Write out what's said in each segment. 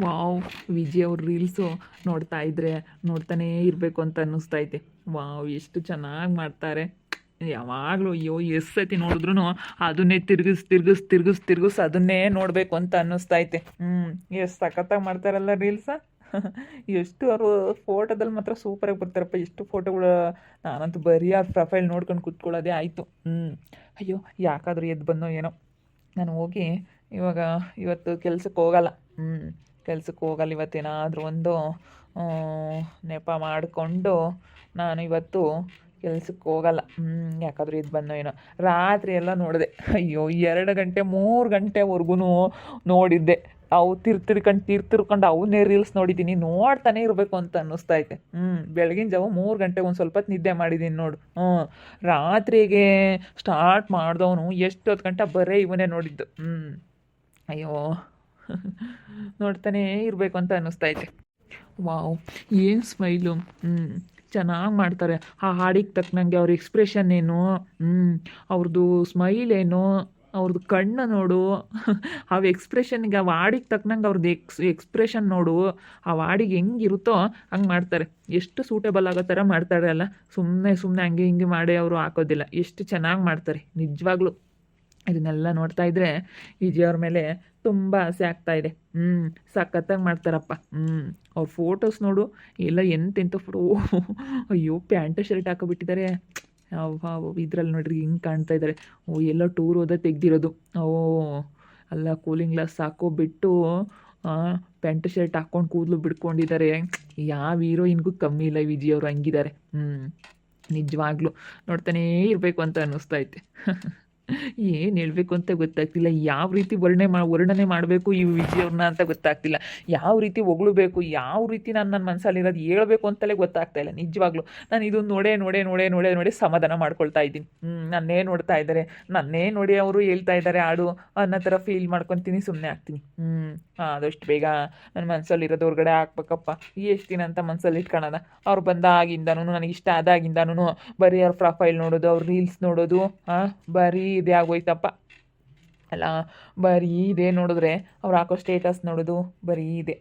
Wow! Vijay ಅವ್ರ reels ನೋಡ್ತಾ ಇದ್ರೆ ನೋಡ್ತಾನೇ ಇರಬೇಕು ಅಂತ ಅನ್ನಿಸ್ತೈತೆ. ವಾವ್! ಎಷ್ಟು ಚೆನ್ನಾಗಿ ಮಾಡ್ತಾರೆ. ಯಾವಾಗಲೂ ಅಯ್ಯೋ ಎಷ್ಟು ಸತಿ ನೋಡಿದ್ರೂ ಅದನ್ನೇ ತಿರ್ಗಿಸ್ ಅದನ್ನೇ ನೋಡಬೇಕು ಅಂತ ಅನ್ನಿಸ್ತೈತೆ. ಎಷ್ಟು ಸಖತ್ತಾಗಿ ಮಾಡ್ತಾರಲ್ಲ ರೀಲ್ಸ. ಎಷ್ಟು ಅವರು ಫೋಟೋದಲ್ಲಿ ಮಾತ್ರ ಸೂಪರಾಗಿ ಬರ್ತಾರಪ್ಪ. ಎಷ್ಟು ಫೋಟೋಗಳು ನಾನಂತೂ ಬರೀ ಆ ಪ್ರೊಫೈಲ್ ನೋಡ್ಕೊಂಡು ಕೂತ್ಕೊಳ್ಳೋದೇ ಆಯಿತು. ಅಯ್ಯೋ ಯಾಕಾದರೂ ಎದ್ದು ಬಂದೋ ಏನೋ. ನಾನು ಹೋಗಿ ಇವತ್ತು ಕೆಲ್ಸಕ್ಕೆ ಹೋಗಲ್ಲ. ಕೆಲ್ಸಕ್ಕೆ ಹೋಗಲ್ಲ ಇವತ್ತೇನಾದರೂ ಒಂದು ನೆಪ ಮಾಡಿಕೊಂಡು ನಾನು ಇವತ್ತು ಕೆಲ್ಸಕ್ಕೆ ಹೋಗಲ್ಲ. ಯಾಕಾದರೂ ಇದು ಬಂದೋ ಏನೋ. ರಾತ್ರಿ ಎಲ್ಲ ನೋಡಿದೆ. ಅಯ್ಯೋ 2 ಗಂಟೆ 3 ಗಂಟೆವರೆಗೂ ನೋಡಿದ್ದೆ. ಅವು ತಿರ್ಕೊಂಡು ಅವನ್ನೇ ರೀಲ್ಸ್ ನೋಡಿದ್ದೀನಿ. ನೋಡ್ತಾನೆ ಇರಬೇಕು ಅಂತ ಅನ್ನಿಸ್ತೈತೆ. ಬೆಳಗಿನ ಜಾವ 3 ಗಂಟೆಗೆ ಒಂದು ಸ್ವಲ್ಪ ಹೊತ್ತು ನಿದ್ದೆ ಮಾಡಿದ್ದೀನಿ ನೋಡು. ರಾತ್ರಿಗೆ ಸ್ಟಾರ್ಟ್ ಮಾಡಿದವನು ಎಷ್ಟೊತ್ತು ಗಂಟೆ ಬರೀ ಇವನೇ ನೋಡಿದ್ದು. ಅಯ್ಯೋ ನೋಡ್ತಾನೇ ಇರಬೇಕು ಅಂತ ಅನ್ನಿಸ್ತೈತೆ. ವಾವ್! ಏನು ಸ್ಮೈಲು. ಚೆನ್ನಾಗಿ ಮಾಡ್ತಾರೆ. ಆ ಹಾಡಿಗೆ ತಕ್ಕನಂಗೆ ಅವ್ರ ಎಕ್ಸ್ಪ್ರೆಷನ್ ಏನು, ಅವ್ರದ್ದು ಸ್ಮೈಲ್ ಏನು, ಅವ್ರದ್ದು ಕಣ್ಣು ನೋಡು. ಆ ಎಕ್ಸ್ಪ್ರೆಷನ್ಗೆ ಆ ಹಾಡಿಗೆ ತಕ್ಕನಂಗೆ ಅವ್ರದ್ದು ಎಕ್ಸ್ಪ್ರೆಷನ್ ನೋಡು. ಆ ಹಾಡಿಗೆ ಹೆಂಗಿರುತ್ತೋ ಹಂಗೆ ಮಾಡ್ತಾರೆ. ಎಷ್ಟು ಸೂಟೇಬಲ್ ಆಗೋ ಥರ ಮಾಡ್ತಾರೆ ಅಲ್ಲ. ಸುಮ್ಮನೆ ಹಂಗೆ ಹಿಂಗೆ ಮಾಡಿ ಅವರು ಹಾಕೋದಿಲ್ಲ. ಎಷ್ಟು ಚೆನ್ನಾಗಿ ಮಾಡ್ತಾರೆ ನಿಜವಾಗ್ಲೂ. ಇದನ್ನೆಲ್ಲ ನೋಡ್ತಾ ಇದ್ರೆ ವಿಜಯ್ ಅವ್ರ ಮೇಲೆ ತುಂಬ ಆಸೆ ಆಗ್ತಾಯಿದೆ. ಸಖತ್ತಾಗಿ ಮಾಡ್ತಾರಪ್ಪ. ಅವ್ರ ಫೋಟೋಸ್ ನೋಡು ಎಲ್ಲ ಎಂತೆಂಥ ಫೋಟೋ. ಅಯ್ಯೋ ಪ್ಯಾಂಟ್ ಶರ್ಟ್ ಹಾಕೋಬಿಟ್ಟಿದ್ದಾರೆ. ಇದ್ರಲ್ಲಿ ನೋಡ್ರಿ ಹಿಂಗೆ ಕಾಣ್ತಾ ಇದ್ದಾರೆ. ಎಲ್ಲ ಟೂರ್ ಹೋದ ತೆಗ್ದಿರೋದು. ಅಲ್ಲ ಕೂಲಿಂಗ್ ಗ್ಲಾಸ್ ಹಾಕೋಬಿಟ್ಟು ಪ್ಯಾಂಟ್ ಶರ್ಟ್ ಹಾಕ್ಕೊಂಡು ಕೂದಲು ಬಿಡ್ಕೊಂಡಿದ್ದಾರೆ. ಯಾವ ಹೀರೋಯಿನ್ಗೂ ಕಮ್ಮಿ ಇಲ್ಲ ವಿಜಯ್ ಅವರು ಹಂಗಿದ್ದಾರೆ. ನಿಜವಾಗ್ಲೂ ನೋಡ್ತಾನೇ ಇರಬೇಕು ಅಂತ ಅನ್ನಿಸ್ತೈತೆ. ಏನು ಹೇಳಬೇಕು ಅಂತ ಗೊತ್ತಾಗ್ತಿಲ್ಲ. ಯಾವ ರೀತಿ ವರ್ಣನೆ ಮಾಡಬೇಕು ಈ ವಿಜಯ್ ಅವ್ರನ್ನ ಅಂತ ಗೊತ್ತಾಗ್ತಿಲ್ಲ. ಯಾವ ರೀತಿ ಹೊಗಳಬೇಕು, ಯಾವ ರೀತಿ ನನ್ನ ಮನಸ್ಸಲ್ಲಿರೋದು ಹೇಳ್ಬೇಕು ಅಂತಲೇ ಗೊತ್ತಾಗ್ತಾ ಇಲ್ಲ ನಿಜವಾಗ್ಲೂ. ನಾನು ಇದನ್ನು ನೋಡೇ ಸಮಾಧಾನ ಮಾಡ್ಕೊಳ್ತಾ ಇದ್ದೀನಿ. ನನ್ನೇ ನೋಡ್ತಾ ಇದ್ದಾರೆ, ನನ್ನೇ ನೋಡಿ ಅವರು ಹೇಳ್ತಾ ಇದ್ದಾರೆ ಹಾಡು ಅನ್ನೋ ಥರ ಫೀಲ್ ಮಾಡ್ಕೊತೀನಿ, ಸುಮ್ಮನೆ ಆಗ್ತೀನಿ. ಆದಷ್ಟು ಬೇಗ ನನ್ನ ಮನಸ್ಸಲ್ಲಿರೋದು ಹೊರಗಡೆ ಹಾಕ್ಬೇಕಪ್ಪ. ಎಷ್ಟು ದಿನ ಅಂತ ಮನಸ್ಸಲ್ಲಿ ಇಟ್ಕೊಳ್ಳೋದ. ಅವ್ರು ಬಂದಾಗಿಂದನೂ ನನಗೆ ಇಷ್ಟ ಆದಾಗಿಂದನೂ ಬರೀ ಅವ್ರ ಪ್ರೊಫೈಲ್ ನೋಡೋದು, ಅವ್ರ ರೀಲ್ಸ್ ನೋಡೋದು, ಬರೀ ಇದೇ ಆಗೋಯ್ತಪ್ಪ. ಅಲ್ಲ ಬರೀ ಇದೇ ನೋಡಿದ್ರೆ ಅವ್ರು ಹಾಕೋ ಸ್ಟೇಟಸ್ ನೋಡೋದು ಬರೀ ಇದೆ.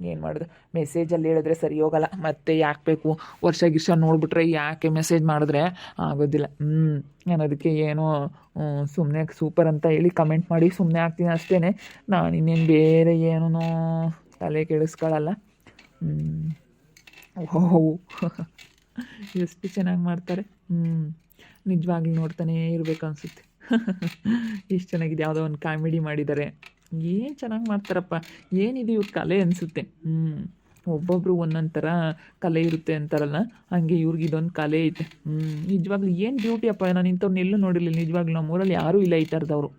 ಏನು ಮಾಡೋದು. ಮೆಸೇಜಲ್ಲಿ ಹೇಳಿದ್ರೆ ಸರಿ ಹೋಗಲ್ಲ. ಮತ್ತೆ ಯಾಕೆ ಬೇಕು, ವರ್ಷ ನೋಡಿಬಿಟ್ರೆ ಯಾಕೆ ಮೆಸೇಜ್ ಮಾಡಿದ್ರೆ ಆಗೋದಿಲ್ಲ. ನಾನು ಅದಕ್ಕೆ ಏನೋ ಸುಮ್ಮನೆ ಸೂಪರ್ ಅಂತ ಹೇಳಿ ಕಮೆಂಟ್ ಮಾಡಿ ಸುಮ್ಮನೆ ಆಗ್ತೀನಿ ಅಷ್ಟೇ. ನಾನು ಇನ್ನೇನು ಬೇರೆ ಏನೂ ತಲೆ ಕೆಡಿಸ್ಕೊಳ್ಳಲ್ಲ. ಓಹೋ ಎಷ್ಟು ಚೆನ್ನಾಗಿ ಮಾಡ್ತಾರೆ. ನಿಜವಾಗ್ಲೂ ನೋಡ್ತಾನೇ ಇರಬೇಕು ಅನಿಸುತ್ತೆ. ಎಷ್ಟು ಚೆನ್ನಾಗಿದೆ. ಯಾವುದೋ ಒಂದು ಕಾಮಿಡಿ ಮಾಡಿದ್ದಾರೆ. ಏನು ಚೆನ್ನಾಗಿ ಮಾಡ್ತಾರಪ್ಪ. ಏನಿದೆ ಇವ್ರ ಕಲೆ ಅನಿಸುತ್ತೆ. ಒಬ್ಬೊಬ್ರು ಒಂದೊಂದು ಥರ ಕಲೆ ಇರುತ್ತೆ ಅಂತಾರಲ್ಲ, ಹಾಗೆ ಇವ್ರಿಗೆ ಇದೊಂದು ಕಲೆ ಐತೆ. ನಿಜವಾಗ್ಲೂ ಏನು ಬ್ಯೂಟಿ ಅಪ್ಪ. ನಾನು ಇಂಥವ್ರನ್ನ ಎಲ್ಲೂ ನೋಡಿರಲಿಲ್ಲ ನಿಜವಾಗ್ಲೂ. ನಮ್ಮೂರಲ್ಲಿ ಯಾರೂ ಇಲ್ಲ ಈ ಥರದವರು.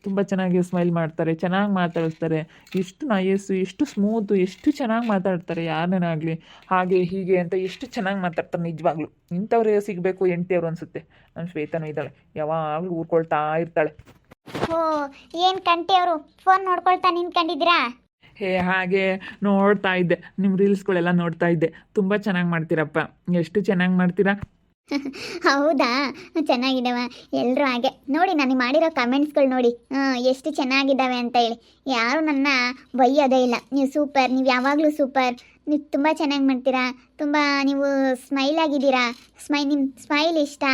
ತುಂಬ ಚೆನ್ನಾಗಿ ಸ್ಮೈಲ್ ಮಾಡ್ತಾರೆ, ಚೆನ್ನಾಗಿ ಮಾತಾಡಿಸ್ತಾರೆ. ಎಷ್ಟು ನಯಸ್ಸು, ಎಷ್ಟು ಸ್ಮೂತು, ಎಷ್ಟು ಚೆನ್ನಾಗಿ ಮಾತಾಡ್ತಾರೆ ಯಾರನ್ನೇ ಹಾಗೆ ಹೀಗೆ ಅಂತ ಎಷ್ಟು ಚೆನ್ನಾಗಿ ಮಾತಾಡ್ತಾರೆ ನಿಜವಾಗ್ಲೂ. ಇಂಥವ್ರೇ ಸಿಗಬೇಕು ಹೆಂಡ್ತಿಯವರು ಅನಿಸುತ್ತೆ. ನಮ್ಮ ಶ್ವೇತನೂ ಇದ್ದಾಳೆ, ಯಾವಾಗಲೂ ಊರ್ಕೊಳ್ತಾ ಇರ್ತಾಳೆ. ಓ ಏನು ಕಂಟಿ ಅವರು ಫೋನ್ ನೋಡ್ಕೊಳ್ತಾ ನಿಂತ್ಕೊಂಡಿದ್ದೀರಾ? ಹಾಗೆ ನೋಡ್ತಾ ಇದ್ದೆ, ನಿಮ್ಮ ರೀಲ್ಸ್ಗಳೆಲ್ಲ ನೋಡ್ತಾ ಇದ್ದೆ. ತುಂಬ ಚೆನ್ನಾಗಿ ಮಾಡ್ತೀರಪ್ಪ. ಎಷ್ಟು ಚೆನ್ನಾಗಿ ಮಾಡ್ತೀರಾ. ಹೌದಾ, ಚೆನ್ನಾಗಿದ್ದಾವ ಎಲ್ಲರೂ. ಹಾಗೆ ನೋಡಿ ನನಗೆ ಮಾಡಿರೋ ಕಮೆಂಟ್ಸ್ಗಳು ನೋಡಿ ಎಷ್ಟು ಚೆನ್ನಾಗಿದ್ದಾವೆ ಅಂತ ಹೇಳಿ. ಯಾರು ನನ್ನ ಬೈಯೋದೇ ಇಲ್ಲ. ನೀವು ಸೂಪರ್, ನೀವು ಯಾವಾಗಲೂ ಸೂಪರ್, ನೀವು ತುಂಬ ಚೆನ್ನಾಗಿ ಮಾಡ್ತೀರಾ, ತುಂಬ ನೀವು ಸ್ಮೈಲ್ ಆಗಿದ್ದೀರಾ, ನಿಮ್ಮ ಸ್ಮೈಲ್ ಇಷ್ಟ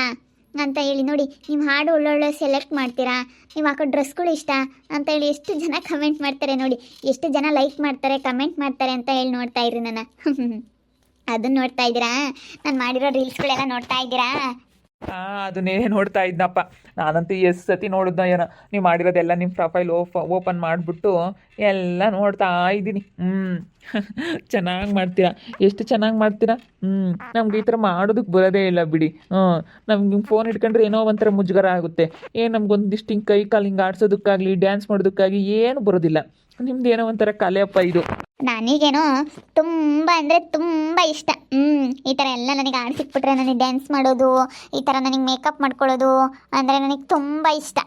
ಅಂತ ಹೇಳಿ. ನೋಡಿ ನಿಮ್ಮ ಹಾಡು ಒಳ್ಳೊಳ್ಳೆ ಸೆಲೆಕ್ಟ್ ಮಾಡ್ತೀರಾ, ನೀವು ಹಾಕೋ ಡ್ರೆಸ್ಗಳು ಇಷ್ಟ ಅಂತ ಹೇಳಿ ಎಷ್ಟು ಜನ ಕಮೆಂಟ್ ಮಾಡ್ತಾರೆ ನೋಡಿ. ಎಷ್ಟು ಜನ ಲೈಕ್ ಮಾಡ್ತಾರೆ, ಕಮೆಂಟ್ ಮಾಡ್ತಾರೆ ಅಂತ ಹೇಳಿ ನೋಡ್ತಾ ಇರಿ ನನ್ನ. ಅದನ್ನ ನೋಡ್ತಾ ಇದ್ದೀರಾ? ನಾನು ಮಾಡಿರೋ ರೀಲ್ಸ್ಗಳೆಲ್ಲ ನೋಡ್ತಾ ಇದ್ದೀರಾ? ಅದನ್ನೇ ನೋಡ್ತಾ ಇದ್ನಪ್ಪ. ನಾನಂತೂ ಎಷ್ಟು ಸತಿ ನೋಡಿದ್ನ ಏನೋ. ನೀವು ಮಾಡಿರೋದೆಲ್ಲ ನಿಮ್ಮ ಪ್ರೊಫೈಲ್ ಓಪನ್ ಮಾಡಿಬಿಟ್ಟು ಎಲ್ಲ ನೋಡ್ತಾ ಇದ್ದೀನಿ. ಚೆನ್ನಾಗಿ ಮಾಡ್ತೀರಾ, ಎಷ್ಟು ಚೆನ್ನಾಗಿ ಮಾಡ್ತೀರಾ. ನಮ್ಗೆ ಈ ಥರ ಮಾಡೋದಕ್ಕೆ ಬರೋದೇ ಇಲ್ಲ ಬಿಡಿ. ನಮ್ಗೆ ಫೋನ್ ಇಟ್ಕೊಂಡ್ರೆ ಏನೋ ಒಂಥರ ಮುಜುಗರ ಆಗುತ್ತೆ. ನಮ್ಗೊಂದಿಷ್ಟು ಹಿಂಗೆ ಕೈ ಕಾಲು ಹಿಂಗೆ ಆಡ್ಸೋದಕ್ಕಾಗಲಿ, ಡ್ಯಾನ್ಸ್ ಮಾಡೋದಕ್ಕಾಗಿ ಏನು ಬರೋದಿಲ್ಲ. ನಿಮ್ದು ಏನೋ ಒಂಥರ ಕಲೆಯಪ್ಪ ಇದು. ನನಗೇನೋ ತುಂಬ ಅಂದರೆ ತುಂಬ ಇಷ್ಟ. ಈ ಥರ ಎಲ್ಲ ನನಗೆ ಆಡಿಸಿಕ್ಬಿಟ್ರೆ, ನನಗೆ ಡ್ಯಾನ್ಸ್ ಮಾಡೋದು, ಈ ಥರ ನನಗೆ ಮೇಕಪ್ ಮಾಡ್ಕೊಳ್ಳೋದು ಅಂದರೆ ನನಗೆ ತುಂಬ ಇಷ್ಟ.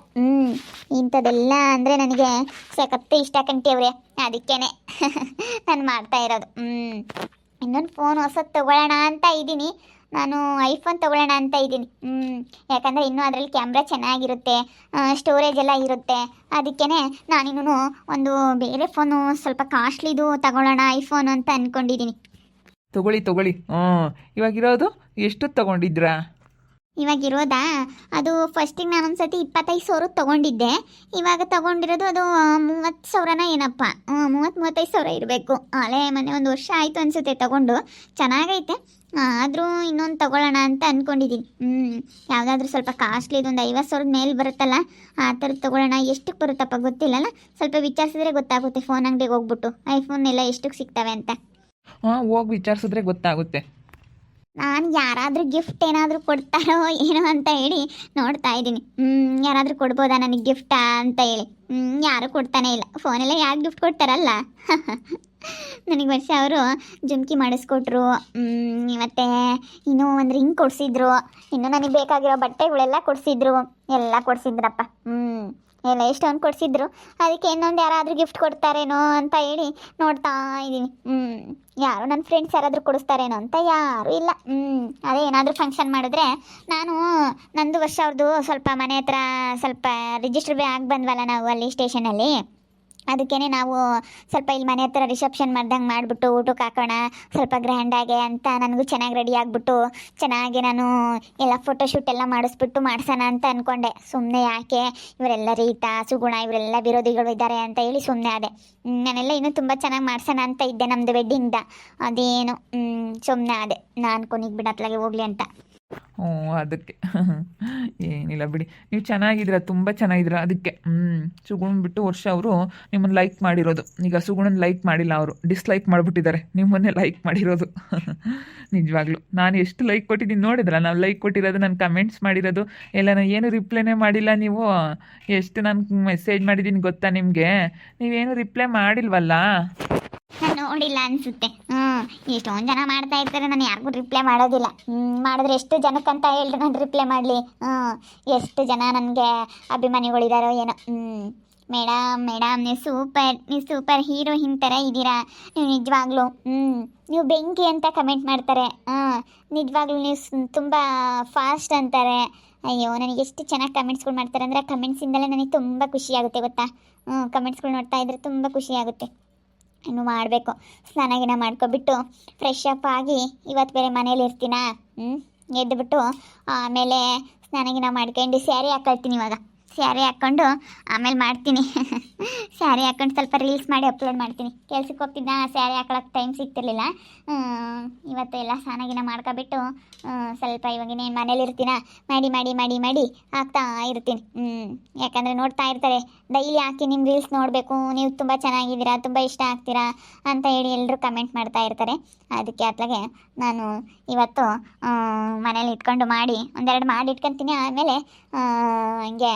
ಇಂಥದ್ದೆಲ್ಲ ಅಂದರೆ ನನಗೆ ಸಖತ್ತು ಇಷ್ಟ ಕಂಠಿಯವ್ರೆ. ಅದಕ್ಕೇ ನಾನು ಮಾಡ್ತಾ ಇರೋದು. ಇನ್ನೊಂದು ಫೋನ್ ಹೊಸದು ತೊಗೊಳ್ಳೋಣ ಅಂತ ಇದ್ದೀನಿ. ನಾನು ಐಫೋನ್ ತೊಗೊಳ್ಳೋಣ ಅಂತ ಇದ್ದೀನಿ. ಯಾಕಂದರೆ ಇನ್ನೂ ಅದರಲ್ಲಿ ಕ್ಯಾಮ್ರಾ ಚೆನ್ನಾಗಿರುತ್ತೆ, ಸ್ಟೋರೇಜ್ ಎಲ್ಲ ಇರುತ್ತೆ. ಅದಕ್ಕೇ ನಾನಿನ್ನೂ ಒಂದು ಬೇರೆ ಫೋನು ಸ್ವಲ್ಪ ಕಾಸ್ಟ್ಲಿದು ತಗೊಳ್ಳೋಣ ಐಫೋನು ಅಂತ ಅಂದ್ಕೊಂಡಿದ್ದೀನಿ. ತೊಗೊಳ್ಳಿ ಇವಾಗಿರೋದು ಎಷ್ಟು ತೊಗೊಂಡಿದ್ರಾ? ಇವಾಗಿರೋದಾ, ಅದು ಫಸ್ಟಿಗೆ ನಾನು ಒಂದು ಸತಿ 25,000 ತೊಗೊಂಡಿದ್ದೆ. ಇವಾಗ ತೊಗೊಂಡಿರೋದು ಅದು 30,000 ಏನಪ್ಪ, 30,000-35,000 ಇರಬೇಕು. ಅಲ್ಲೇ ಮೊನ್ನೆ ಒಂದು ವರ್ಷ ಆಯಿತು ಅನಿಸುತ್ತೆ ತೊಗೊಂಡು. ಚೆನ್ನಾಗೈತೆ, ಆದರೂ ಇನ್ನೊಂದು ತೊಗೊಳ್ಳೋಣ ಅಂತ ಅಂದ್ಕೊಂಡಿದ್ದೀನಿ. ಯಾವುದಾದ್ರೂ ಸ್ವಲ್ಪ ಕಾಸ್ಟ್ಲಿದು ಒಂದು 50,000 ಮೇಲೆ ಬರುತ್ತಲ್ಲ, ಆ ಥರದ್ದು ತೊಗೊಳ್ಳೋಣ. ಎಷ್ಟಕ್ಕೆ ಬರುತ್ತಪ್ಪ ಗೊತ್ತಿಲ್ಲಲ್ಲ, ಸ್ವಲ್ಪ ವಿಚಾರಿಸಿದ್ರೆ ಗೊತ್ತಾಗುತ್ತೆ ಫೋನ್ ಅಂಗಡಿಗೆ ಹೋಗ್ಬಿಟ್ಟು ಐಫೋನ್ ಎಲ್ಲ ಎಷ್ಟಕ್ಕೆ ಸಿಗ್ತವೆ ಅಂತ. ಹೋಗಿ ವಿಚಾರಿಸಿದ್ರೆ ಗೊತ್ತಾಗುತ್ತೆ. ನಾನು ಯಾರಾದರೂ ಗಿಫ್ಟ್ ಏನಾದರೂ ಕೊಡ್ತಾರೋ ಏನೋ ಅಂತ ಹೇಳಿ ನೋಡ್ತಾ ಇದ್ದೀನಿ. ಯಾರಾದರೂ ಕೊಡ್ಬೋದಾ ನನಗೆ ಗಿಫ್ಟಾ ಅಂತ ಹೇಳಿ. ಯಾರೂ ಕೊಡ್ತಾನೆ ಇಲ್ಲ. ಫೋನೆಲ್ಲ ಯಾರು ಗಿಫ್ಟ್ ಕೊಡ್ತಾರಲ್ಲ. ನನಗೆ ವರ್ಷ ಅವರು ಜುಮ್ಕಿ ಮಾಡಿಸ್ಕೊಟ್ರು, ಮತ್ತು ಇನ್ನೂ ಒಂದು ರಿಂಗ್ ಕೊಡಿಸಿದ್ರು, ಇನ್ನೂ ನನಗೆ ಬೇಕಾಗಿರೋ ಬಟ್ಟೆಗಳೆಲ್ಲ ಕೊಡಿಸಿದ್ರು, ಎಲ್ಲ ಕೊಡಿಸಿದ್ರಪ್ಪ. ಎಲ್ಲ ಎಷ್ಟೊಂದು ಕೊಡಿಸಿದ್ರು. ಅದಕ್ಕೆ ಇನ್ನೊಂದು ಯಾರಾದರೂ ಗಿಫ್ಟ್ ಕೊಡ್ತಾರೇನೋ ಅಂತ ಹೇಳಿ ನೋಡ್ತಾ ಇದ್ದೀನಿ. ಯಾರು ನನ್ನ ಫ್ರೆಂಡ್ಸ್ ಯಾರಾದರೂ ಕೊಡಿಸ್ತಾರೇನೋ ಅಂತ ಯಾರೂ ಇಲ್ಲ. ಅದೇ ಏನಾದರೂ ಫಂಕ್ಷನ್ ಮಾಡಿದ್ರೆ ನಾನು ನಂದು ವರ್ಷ ಅವ್ರದ್ದು ಸ್ವಲ್ಪ ಮನೆ ಹತ್ರ ಸ್ವಲ್ಪ ರಿಜಿಸ್ಟರ್ ಆಗಿ ಬಂದ್ವಲ್ಲ ನಾವು ಅಲ್ಲಿ ಸ್ಟೇಷನಲ್ಲಿ. ಅದಕ್ಕೇ ನಾವು ಸ್ವಲ್ಪ ಇಲ್ಲಿ ಮನೆ ಹತ್ರ ರಿಸೆಪ್ಷನ್ ಮಾಡ್ದಂಗೆ ಮಾಡಿಬಿಟ್ಟು ಊಟಕ್ಕೆ ಹಾಕೋಣ ಸ್ವಲ್ಪ ಗ್ರ್ಯಾಂಡಾಗೆ ಅಂತ ನನಗೂ ಚೆನ್ನಾಗಿ ರೆಡಿ ಆಗಿಬಿಟ್ಟು ಚೆನ್ನಾಗಿ ನಾನು ಎಲ್ಲ ಫೋಟೋಶೂಟ್ ಎಲ್ಲ ಮಾಡಿಸ್ಬಿಟ್ಟು ಮಾಡ್ಸೋಣ ಅಂತ ಅಂದ್ಕೊಂಡೆ. ಸುಮ್ಮನೆ ಯಾಕೆ ಇವರೆಲ್ಲ ರೀತಾ ಸುಗುಣ ಇವರೆಲ್ಲ ವಿರೋಧಿಗಳು ಇದ್ದಾರೆ ಅಂತ ಹೇಳಿ ಸುಮ್ಮನೆ ಅದೇ. ನಾನೆಲ್ಲ ಇನ್ನೂ ತುಂಬ ಚೆನ್ನಾಗಿ ಮಾಡ್ಸೋಣ ಅಂತ ಇದ್ದೆ ನಮ್ಮದು ವೆಡ್ಡಿಂಗ್ದ. ಅದೇನು ಸುಮ್ಮನೆ ಅದೇ ನಾನು ಕೊನೆಗೆ ಬಿಡತ್ಲಾಗೆ ಹೋಗಲಿ ಅಂತ. ಅದಕ್ಕೆ ಏನಿಲ್ಲ ಬಿಡಿ, ನೀವು ಚೆನ್ನಾಗಿದ್ದೀರ, ತುಂಬ ಚೆನ್ನಾಗಿದ್ದೀರ. ಅದಕ್ಕೆ ಸುಗುಣನ್ ಬಿಟ್ಟು ವರ್ಷ ಅವರು ನಿಮ್ಮನ್ನು ಲೈಕ್ ಮಾಡಿರೋದು. ಈಗ ಸುಗುಣನ್ ಲೈಕ್ ಮಾಡಿಲ್ಲ, ಅವರು ಡಿಸ್ಲೈಕ್ ಮಾಡಿಬಿಟ್ಟಿದ್ದಾರೆ, ನಿಮ್ಮನ್ನೇ ಲೈಕ್ ಮಾಡಿರೋದು. ನಿಜವಾಗ್ಲೂ ನಾನು ಎಷ್ಟು ಲೈಕ್ ಕೊಟ್ಟಿದ್ದೀನಿ ನೋಡಿದ್ರ? ನಾವು ಲೈಕ್ ಕೊಟ್ಟಿರೋದು, ನಾನು ಕಮೆಂಟ್ಸ್ ಮಾಡಿರೋದು ಎಲ್ಲ, ನಾನು ಏನು ರಿಪ್ಲೈನೇ ಮಾಡಿಲ್ಲ. ನೀವು ಎಷ್ಟು ನಾನು ಮೆಸೇಜ್ ಮಾಡಿದ್ದೀನಿ ಗೊತ್ತಾ ನಿಮಗೆ? ನೀವೇನು ರಿಪ್ಲೈ ಮಾಡಿಲ್ವಲ್ಲ? ನಾನು ನೋಡಿಲ್ಲ ಅನಿಸುತ್ತೆ. ಎಷ್ಟೊಂದು ಜನ ಮಾಡ್ತಾ ಇರ್ತಾರೆ, ನಾನು ಯಾರಿಗೂ ರಿಪ್ಲೈ ಮಾಡೋದಿಲ್ಲ. ಮಾಡಿದ್ರೆ ಎಷ್ಟು ಜನಕ್ಕಂತ ಹೇಳ್ರಿ ನಾನು ರಿಪ್ಲೈ ಮಾಡಲಿ? ಎಷ್ಟು ಜನ ನನಗೆ ಅಭಿಮಾನಿಗಳಿದಾರೋ ಏನೋ. ಮೇಡಮ್ ನೀವು ಸೂಪರ್ ಹೀರೋಯಿನ್ ಥರ ಇದ್ದೀರಾ ನೀವು ನಿಜವಾಗ್ಲೂ. ನೀವು ಬೆಂಕಿ ಅಂತ ಕಮೆಂಟ್ ಮಾಡ್ತಾರೆ. ನಿಜವಾಗ್ಲೂ ನೀವು ತುಂಬ ಫಾಸ್ಟ್ ಅಂತಾರೆ. ಅಯ್ಯೋ, ನನಗೆ ಎಷ್ಟು ಚೆನ್ನಾಗಿ ಕಮೆಂಟ್ಸ್ಗಳು ಮಾಡ್ತಾರೆ ಅಂದರೆ ಕಮೆಂಟ್ಸಿಂದಲೇ ನನಗೆ ತುಂಬ ಖುಷಿಯಾಗುತ್ತೆ ಗೊತ್ತಾ. ಕಮೆಂಟ್ಸ್ಗಳು ನೋಡ್ತಾ ಇದ್ದರೆ ತುಂಬ ಖುಷಿಯಾಗುತ್ತೆ. ಇನ್ನು ಮಾಡಬೇಕು, ಸ್ನಾನ ಮಾಡ್ಕೊಬಿಟ್ಟು ಫ್ರೆಶ್ ಅಪ್ ಆಗಿ ಇವತ್ತು ಬೇರೆ ಮನೇಲಿ ಇರ್ತೀನಾ. ಎದ್ದುಬಿಟ್ಟು ಆಮೇಲೆ ಸ್ನಾನ ಮಾಡ್ಕೊಂಡು ಸ್ಯಾರಿ ಹಾಕೊಳ್ತೀನಿ. ಇವಾಗ ಸ್ಯಾರಿ ಹಾಕ್ಕೊಂಡು ಆಮೇಲೆ ಮಾಡ್ತೀನಿ. ಸ್ಯಾರಿ ಹಾಕ್ಕೊಂಡು ಸ್ವಲ್ಪ ರೀಲ್ಸ್ ಮಾಡಿ ಅಪ್ಲೋಡ್ ಮಾಡ್ತೀನಿ. ಕೆಲ್ಸಕ್ಕೆ ಹೋಗ್ತಿದ್ದ, ಸ್ಯಾರಿ ಹಾಕೊಳಕ್ಕೆ ಟೈಮ್ ಸಿಗ್ತಿರ್ಲಿಲ್ಲ. ಇವತ್ತು ಎಲ್ಲ ಸ್ನಾನ ಮಾಡ್ಕೊಬಿಟ್ಟು ಸ್ವಲ್ಪ ಇವಾಗಿನೇನು ಮನೇಲಿ ಇರ್ತೀನ ಮಾಡಿ ಹಾಕ್ತಾ ಇರ್ತೀನಿ. ಯಾಕಂದರೆ ನೋಡ್ತಾ ಇರ್ತಾರೆ ಡೈಲಿ ಹಾಕಿ ನಿಮ್ಮ ರೀಲ್ಸ್ ನೋಡಬೇಕು, ನೀವು ತುಂಬ ಚೆನ್ನಾಗಿದ್ದೀರಾ, ತುಂಬ ಇಷ್ಟ ಆಗ್ತೀರಾ ಅಂತ ಹೇಳಿ ಎಲ್ಲರೂ ಕಮೆಂಟ್ ಮಾಡ್ತಾ ಇರ್ತಾರೆ. ಅದಕ್ಕೆ ಅತ್ಲಾಗೆ ನಾನು ಇವತ್ತು ಮನೇಲಿ ಇಟ್ಕೊಂಡು ಒಂದೆರಡು ಮಾಡಿ ಇಟ್ಕೊತೀನಿ. ಆಮೇಲೆ ಹಂಗೆ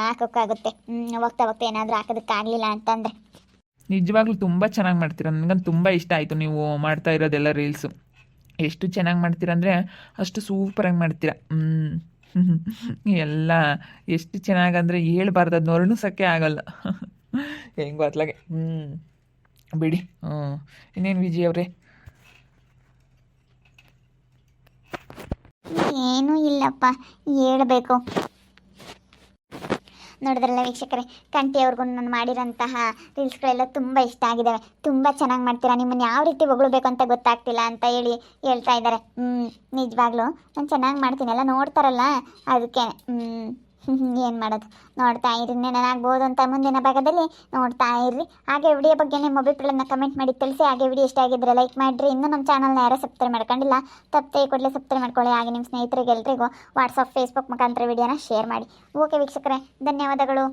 ಹಾಕೋಕ್ಕಾಗುತ್ತೆ. ಹೋಗ್ತಾ ಏನಾದರೂ ಹಾಕೋದಕ್ಕಾಗಲಿಲ್ಲ ಅಂತಂದರೆ. ನಿಜವಾಗ್ಲೂ ತುಂಬ ಚೆನ್ನಾಗಿ ಮಾಡ್ತೀರಾ, ನನಗಂತೂ ತುಂಬ ಇಷ್ಟ ಆಯಿತು ನೀವು ಮಾಡ್ತಾ ಇರೋದೆಲ್ಲ ರೀಲ್ಸು. ಎಷ್ಟು ಚೆನ್ನಾಗಿ ಮಾಡ್ತೀರಾ ಅಂದರೆ ಅಷ್ಟು ಸೂಪರಾಗಿ ಮಾಡ್ತೀರಾ. ಎಲ್ಲ ಎಷ್ಟು ಚೆನ್ನಾಗಂದರೆ ಹೇಳ್ಬಾರ್ದು, ಅದನ್ನ ವರ್ಣಿಸೋಕ್ಕೆ ಆಗಲ್ಲ. ಹೆಂಗೋ ಅತ್ಲಾಗೆ ಬಿಡಿ. ಇನ್ನೇನು ವಿಜಯ್ ಅವರೇ? ಏನೂ ಇಲ್ಲಪ್ಪ, ಹೇಳಬೇಕು. ನೋಡಿದ್ರಲ್ಲ ವೀಕ್ಷಕರೇ, ಕಂಠಿ ಅವ್ರಿಗೂ ನಾನು ಮಾಡಿರೋಂತಹ ರೀಲ್ಸ್ಗಳೆಲ್ಲ ತುಂಬ ಇಷ್ಟ ಆಗಿದ್ದಾವೆ. ತುಂಬ ಚೆನ್ನಾಗಿ ಮಾಡ್ತೀರಾ, ನಿಮ್ಮನ್ನು ಯಾವ ರೀತಿ ಹೊಗಳ್ಬೇಕು ಅಂತ ಗೊತ್ತಾಗ್ತಿಲ್ಲ ಅಂತ ಹೇಳಿ ಹೇಳ್ತಾ ಇದ್ದಾರೆ. ನಿಜವಾಗ್ಲೂ ನಾನು ಚೆನ್ನಾಗಿ ಮಾಡ್ತೀನಿ, ಎಲ್ಲ ನೋಡ್ತಾರಲ್ಲ ಅದಕ್ಕೆ. ಏನು ಮಾಡೋದು, ನೋಡ್ತಾ ಇರಿ, ನೆನಾಗ್ಬೋದು ಅಂತ ಮುಂದಿನ ಭಾಗದಲ್ಲಿ ನೋಡ್ತಾ ಇರ್ರಿ. ಹಾಗೆ ವಿಡಿಯೋ ಬಗ್ಗೆ ನಿಮ್ಮ ಅಭಿಪ್ರಾಯನ ಕಮೆಂಟ್ ಮಾಡಿ ತಿಳಿಸಿ. ಹಾಗೆ ವಿಡಿಯೋ ಇಷ್ಟ ಆಗಿದ್ರೆ ಲೈಕ್ ಮಾಡಿರಿ. ಇನ್ನೂ ನಮ್ಮ ಚಾನಲ್ನ ಯಾರೋ ಸಬ್ಸ್ಕ್ರೈಬ್ ಮಾಡ್ಕೊಂಡಿಲ್ಲ, ತಪ್ಪದೆ ಕೂಡಲೇ ಸಬ್ಸ್ಕ್ರೈಬ್ ಮಾಡ್ಕೊಳ್ಳಿ. ಹಾಗೆ ನಿಮ್ಮ ಸ್ನೇಹಿತರಿಗೆ ಎಲ್ರಿಗೂ ವಾಟ್ಸಪ್ ಫೇಸ್ಬುಕ್ ಮುಖಾಂತರ ವಿಡಿಯೋನ ಶೇರ್ ಮಾಡಿ. ಓಕೆ ವೀಕ್ಷಕರೇ, ಧನ್ಯವಾದಗಳು.